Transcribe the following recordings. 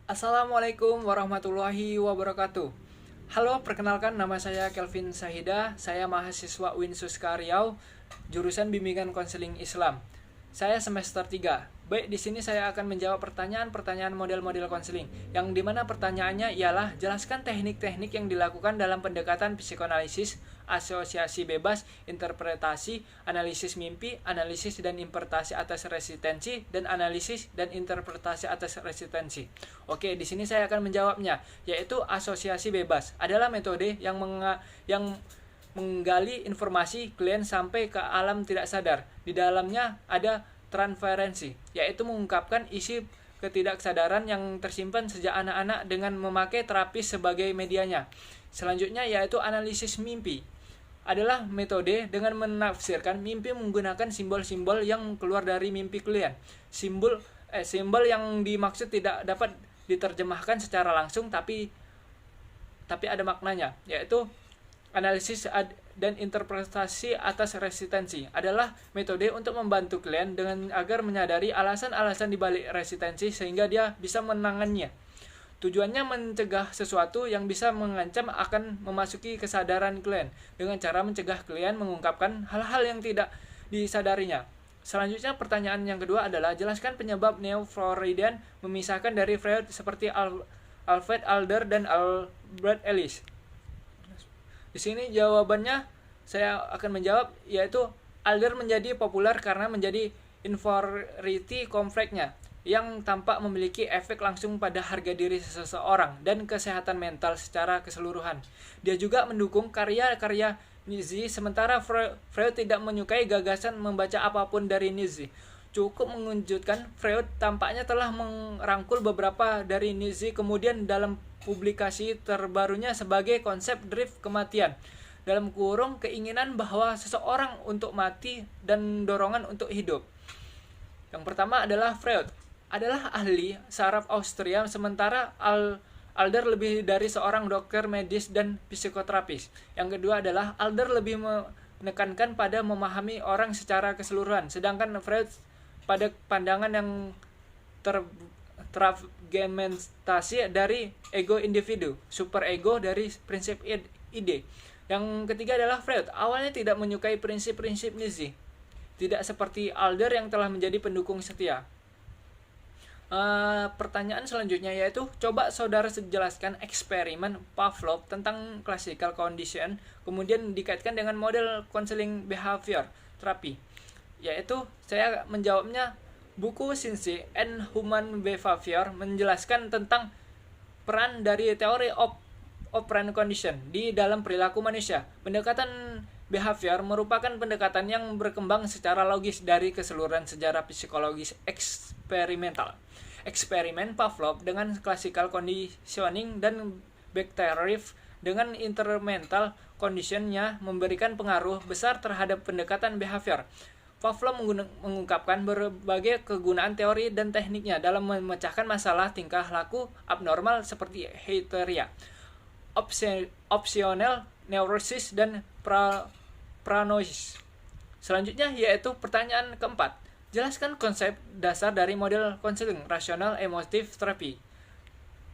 Assalamualaikum warahmatullahi wabarakatuh. Halo, perkenalkan nama saya Kelvin Sahida. Saya mahasiswa Winsuska Riau, jurusan Bimbingan Konseling Islam. Saya semester 3. Baik, di sini saya akan menjawab pertanyaan-pertanyaan model-model konseling, yang dimana pertanyaannya ialah jelaskan teknik-teknik yang dilakukan dalam pendekatan psikoanalisis, asosiasi bebas, interpretasi, analisis mimpi, analisis dan interpretasi atas resistensi, dan analisis dan interpretasi atas resistensi. Oke, di sini saya akan menjawabnya, yaitu asosiasi bebas adalah metode yang menggali informasi klien sampai ke alam tidak sadar. Di dalamnya ada transferensi, yaitu mengungkapkan isi ketidaksadaran yang tersimpan sejak anak-anak dengan memakai terapis sebagai medianya. Selanjutnya yaitu analisis mimpi. Adalah metode dengan menafsirkan mimpi menggunakan simbol-simbol yang keluar dari mimpi klien. Simbol yang dimaksud tidak dapat diterjemahkan secara langsung tapi ada maknanya, yaitu analisis dan interpretasi atas resistensi adalah metode untuk membantu klien dengan agar menyadari alasan-alasan di balik resistensi sehingga dia bisa menangannya. Tujuannya mencegah sesuatu yang bisa mengancam akan memasuki kesadaran klien dengan cara mencegah klien mengungkapkan hal-hal yang tidak disadarinya. Selanjutnya pertanyaan yang kedua adalah jelaskan penyebab neo-Freudian memisahkan dari Freud seperti Alfred Adler dan Albert Ellis. Di sini jawabannya saya akan menjawab, yaitu Adler menjadi populer karena menjadi inferiority complex-nya yang tampak memiliki efek langsung pada harga diri seseorang dan kesehatan mental secara keseluruhan. Dia juga mendukung karya-karya Nietzsche, sementara Freud tidak menyukai gagasan membaca apapun dari Nietzsche. Cukup mengejutkan, Freud tampaknya telah merangkul beberapa dari Nietzsche kemudian dalam publikasi terbarunya sebagai konsep drift kematian, dalam kurung keinginan bahwa seseorang untuk mati dan dorongan untuk hidup. Yang pertama adalah Freud adalah ahli saraf Austria, sementara Adler lebih dari seorang dokter medis dan psikoterapis. Yang kedua adalah Adler lebih menekankan pada memahami orang secara keseluruhan, sedangkan Freud pada pandangan yang terfragmentasi dari ego individu, superego dari prinsip ide. Yang ketiga adalah Freud awalnya tidak menyukai prinsip-prinsip Nietzsche, tidak seperti Adler yang telah menjadi pendukung setia. Pertanyaan selanjutnya yaitu coba saudara jelaskan eksperimen Pavlov tentang classical condition kemudian dikaitkan dengan model counseling behavior therapy. Yaitu saya menjawabnya, buku Since and Human Behavior menjelaskan tentang peran dari teori operant condition di dalam perilaku manusia. Pendekatan behavior merupakan pendekatan yang berkembang secara logis dari keseluruhan sejarah psikologis eksperimental. Eksperimen Pavlov dengan classical conditioning dan Bechterev dengan intermental conditionnya memberikan pengaruh besar terhadap pendekatan behavior. Pavlov mengungkapkan berbagai kegunaan teori dan tekniknya dalam memecahkan masalah tingkah laku abnormal seperti hysteria, opsional neurosis, dan paranoia. Selanjutnya yaitu pertanyaan keempat. Jelaskan konsep dasar dari model konseling rasional emotif terapi.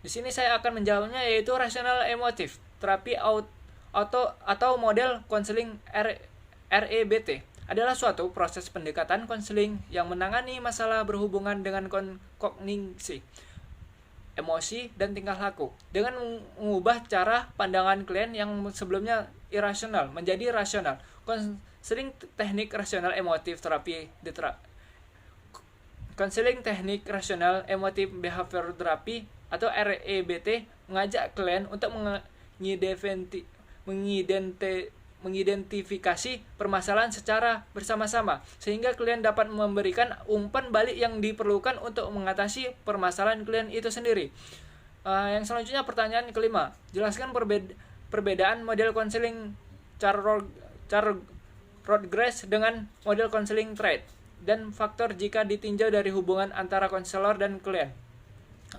Di sini saya akan menjawabnya, yaitu rasional emotif terapi atau model konseling REBT adalah suatu proses pendekatan konseling yang menangani masalah berhubungan dengan kognisi, emosi, dan tingkah laku dengan mengubah cara pandangan klien yang sebelumnya irasional menjadi rasional. Konseling teknik rasional emotif terapi Konseling teknik rasional emotif behavior therapy atau REBT mengajak klien untuk mengidentifikasi permasalahan secara bersama-sama sehingga klien dapat memberikan umpan balik yang diperlukan untuk mengatasi permasalahan klien itu sendiri. Yang selanjutnya pertanyaan kelima, jelaskan perbedaan model konseling Rodgers dengan model konseling Treat dan faktor jika ditinjau dari hubungan antara konselor dan klien.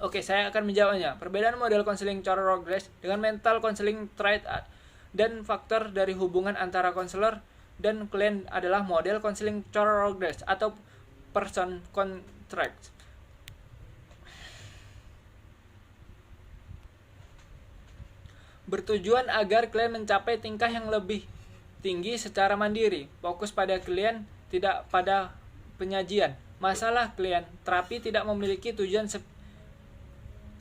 Oke, saya akan menjawabnya. Perbedaan model konseling Rodgers dengan mental konseling Treat dan faktor dari hubungan antara konselor dan klien adalah model konseling Rodgers atau person contract. bertujuan agar klien mencapai tingkah yang lebih tinggi secara mandiri, fokus pada klien, tidak pada penyajian. Masalah klien terapi tidak memiliki tujuan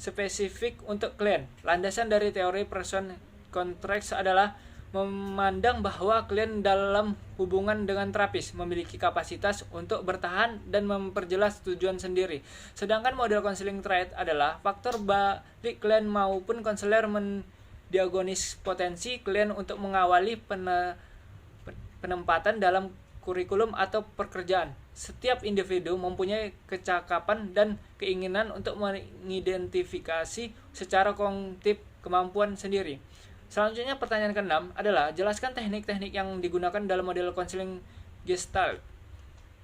spesifik untuk klien. Landasan dari teori person contracts adalah memandang bahwa klien dalam hubungan dengan terapis memiliki kapasitas untuk bertahan dan memperjelas tujuan sendiri. Sedangkan model counseling trait adalah faktor balik klien maupun konselor mendiagnosis potensi klien untuk mengawali penempatan dalam kurikulum atau pekerjaan. Setiap individu mempunyai kecakapan dan keinginan untuk mengidentifikasi secara kognitif kemampuan sendiri. Selanjutnya pertanyaan ke-6 adalah jelaskan teknik-teknik yang digunakan dalam model konseling Gestalt.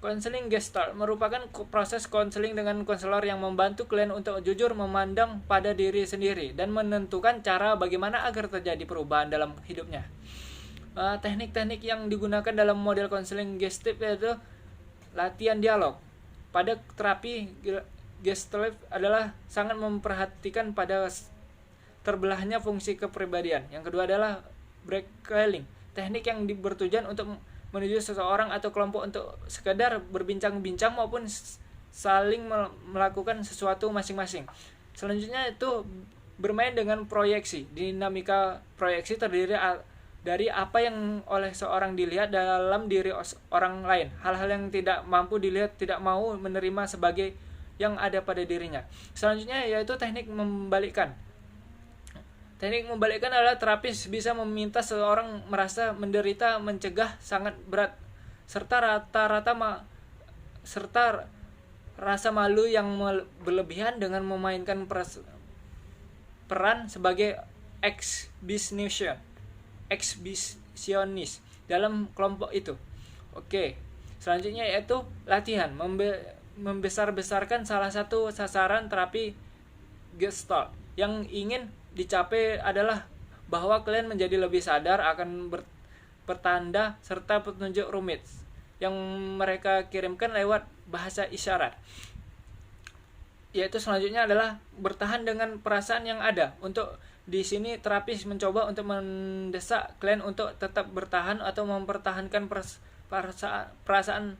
Konseling Gestalt merupakan proses konseling dengan konselor yang membantu klien untuk jujur memandang pada diri sendiri dan menentukan cara bagaimana agar terjadi perubahan dalam hidupnya. Teknik-teknik yang digunakan dalam model konseling Gestalt yaitu latihan dialog. Pada terapi Gestalt adalah sangat memperhatikan pada terbelahnya fungsi kepribadian. Yang kedua adalah break-calling, teknik yang bertujuan untuk menuju seseorang atau kelompok untuk sekadar berbincang-bincang maupun saling melakukan sesuatu masing-masing. Selanjutnya itu bermain dengan proyeksi. Dinamika proyeksi terdiri dari apa yang oleh seorang dilihat dalam diri orang lain. Hal-hal yang tidak mampu dilihat tidak mau menerima sebagai yang ada pada dirinya. Selanjutnya yaitu teknik membalikkan. Teknik membalikkan adalah terapis bisa meminta seseorang merasa menderita mencegah sangat berat serta rasa malu yang berlebihan dengan memainkan peran sebagai ekshibisionis dalam kelompok itu. Oke. Selanjutnya yaitu latihan membesar-besarkan salah satu sasaran terapi Gestalt yang ingin dicapai adalah bahwa klien menjadi lebih sadar akan pertanda serta petunjuk rumit yang mereka kirimkan lewat bahasa isyarat. Yaitu selanjutnya adalah bertahan dengan perasaan yang ada. Untuk di sini terapis mencoba untuk mendesak klien untuk tetap bertahan atau mempertahankan perasaan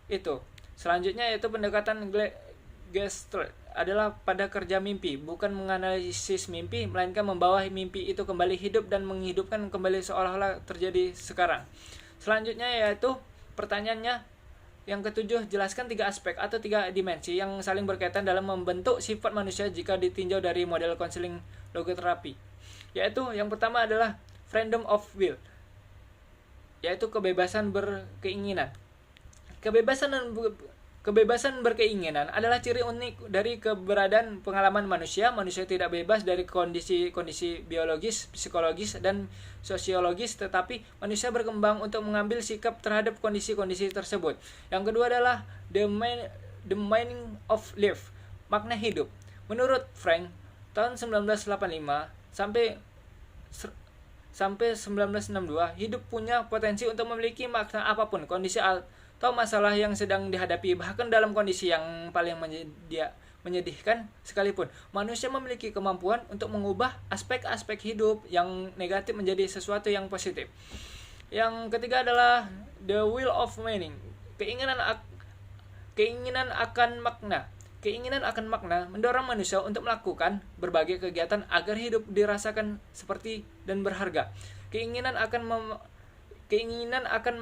itu. Selanjutnya yaitu pendekatan Gestalt adalah pada kerja mimpi, bukan menganalisis mimpi, melainkan membawa mimpi itu kembali hidup dan menghidupkan kembali seolah-olah terjadi sekarang. Selanjutnya yaitu pertanyaannya yang ketujuh, jelaskan 3 aspek atau 3 dimensi yang saling berkaitan dalam membentuk sifat manusia jika ditinjau dari model konseling logoterapi. Yaitu yang pertama adalah freedom of will, yaitu kebebasan berkeinginan. Kebebasan berkeinginan adalah ciri unik dari keberadaan pengalaman manusia. Manusia tidak bebas dari kondisi biologis, psikologis, dan sosiologis, tetapi manusia berkembang untuk mengambil sikap terhadap kondisi-kondisi tersebut. Yang kedua adalah the meaning of life, makna hidup. Menurut Frank, tahun 1985 sampai 1962, hidup punya potensi untuk memiliki makna apapun, kondisi atau masalah yang sedang dihadapi, bahkan dalam kondisi yang paling menyedihkan sekalipun. Manusia memiliki kemampuan untuk mengubah aspek-aspek hidup yang negatif menjadi sesuatu yang positif. Yang ketiga adalah the will of meaning, keinginan akan makna. Keinginan akan makna mendorong manusia untuk melakukan berbagai kegiatan agar hidup dirasakan seperti dan berharga. Keinginan akan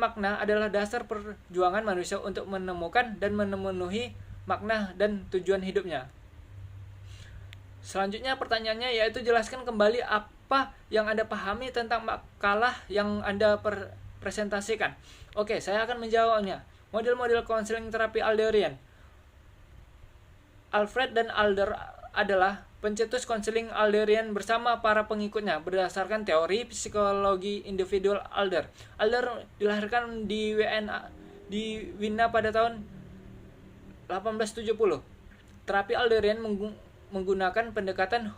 makna adalah dasar perjuangan manusia untuk menemukan dan memenuhi makna dan tujuan hidupnya. Selanjutnya pertanyaannya yaitu jelaskan kembali apa yang Anda pahami tentang makalah yang Anda presentasikan. Oke, saya akan menjawabnya. Model-model konseling terapi Alderian. Alfred dan Adler adalah pencetus konseling Alderian bersama para pengikutnya berdasarkan teori psikologi individual Adler. Adler dilahirkan di Wina pada tahun 1870. Terapi Alderian menggunakan pendekatan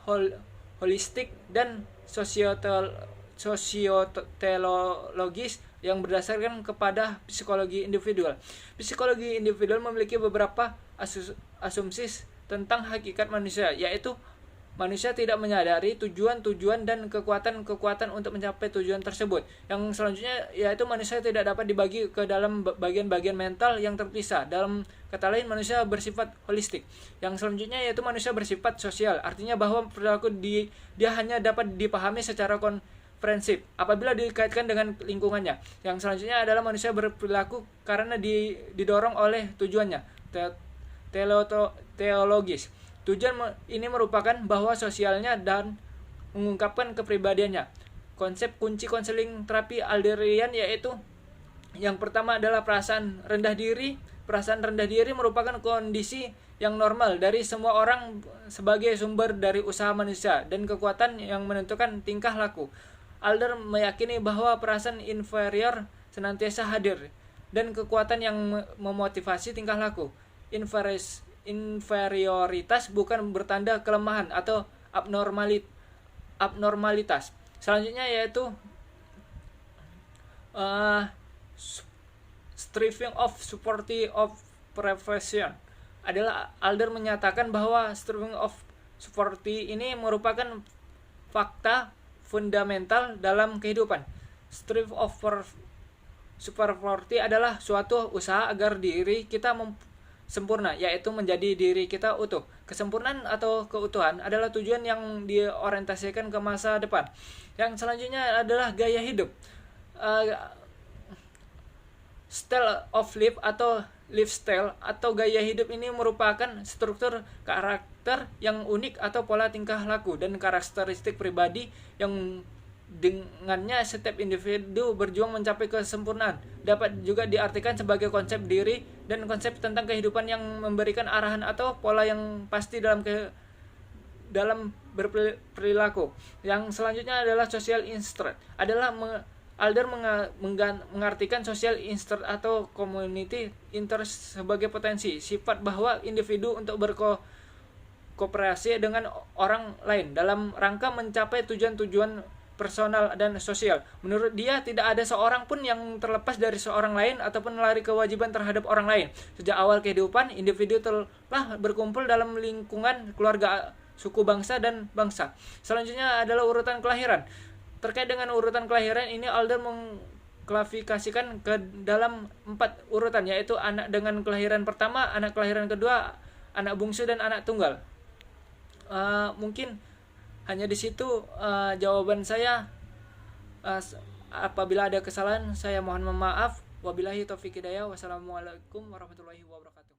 holistik dan sosioteologis yang berdasarkan kepada psikologi individual. Psikologi individual memiliki beberapa asumsi tentang hakikat manusia, yaitu manusia tidak menyadari tujuan-tujuan dan kekuatan-kekuatan untuk mencapai tujuan tersebut. Yang selanjutnya yaitu manusia tidak dapat dibagi ke dalam bagian-bagian mental yang terpisah. Dalam kata lain, manusia bersifat holistik. Yang selanjutnya yaitu manusia bersifat sosial, artinya bahwa perilaku dia hanya dapat dipahami secara komprehensif apabila dikaitkan dengan lingkungannya. Yang selanjutnya adalah manusia berperilaku karena didorong oleh tujuannya teologis. Tujuan ini merupakan bahwa sosialnya dan mengungkapkan kepribadiannya. Konsep kunci konseling terapi Adlerian yaitu yang pertama adalah perasaan rendah diri. Perasaan rendah diri merupakan kondisi yang normal dari semua orang sebagai sumber dari usaha manusia dan kekuatan yang menentukan tingkah laku. Adler meyakini bahwa perasaan inferior senantiasa hadir dan kekuatan yang memotivasi tingkah laku. Inferioritas bukan bertanda kelemahan atau abnormalitas. Selanjutnya yaitu striving of supporting of profession adalah Adler menyatakan bahwa striving of supporting ini merupakan fakta fundamental dalam kehidupan. Striving of supporting adalah suatu usaha agar diri kita sempurna, yaitu menjadi diri kita utuh. Kesempurnaan atau keutuhan adalah tujuan yang diorientasikan ke masa depan. Yang selanjutnya adalah gaya hidup. Style of life atau lifestyle atau gaya hidup ini merupakan struktur karakter yang unik atau pola tingkah laku dan karakteristik pribadi yang dengannya setiap individu berjuang mencapai kesempurnaan. Dapat juga diartikan sebagai konsep diri dan konsep tentang kehidupan yang memberikan arahan atau pola yang pasti dalam berperilaku. Yang selanjutnya adalah social instinct. Adler mengartikan social instinct atau community interest sebagai potensi sifat bahwa individu untuk berkooperasi dengan orang lain dalam rangka mencapai tujuan-tujuan personal dan sosial. Menurut dia, tidak ada seorang pun yang terlepas dari seorang lain ataupun lari kewajiban terhadap orang lain. Sejak awal kehidupan, individu telah berkumpul dalam lingkungan keluarga, suku, bangsa, dan bangsa. Selanjutnya adalah urutan kelahiran. Terkait dengan urutan kelahiran ini, Adler mengklasifikasikan ke dalam 4 urutan, yaitu anak dengan kelahiran pertama, anak kelahiran kedua, anak bungsu, dan anak tunggal. Mungkin hanya di situ jawaban saya. Apabila ada kesalahan, saya mohon maaf. Wabillahi taufiq hidayah. Wassalamualaikum warahmatullahi wabarakatuh.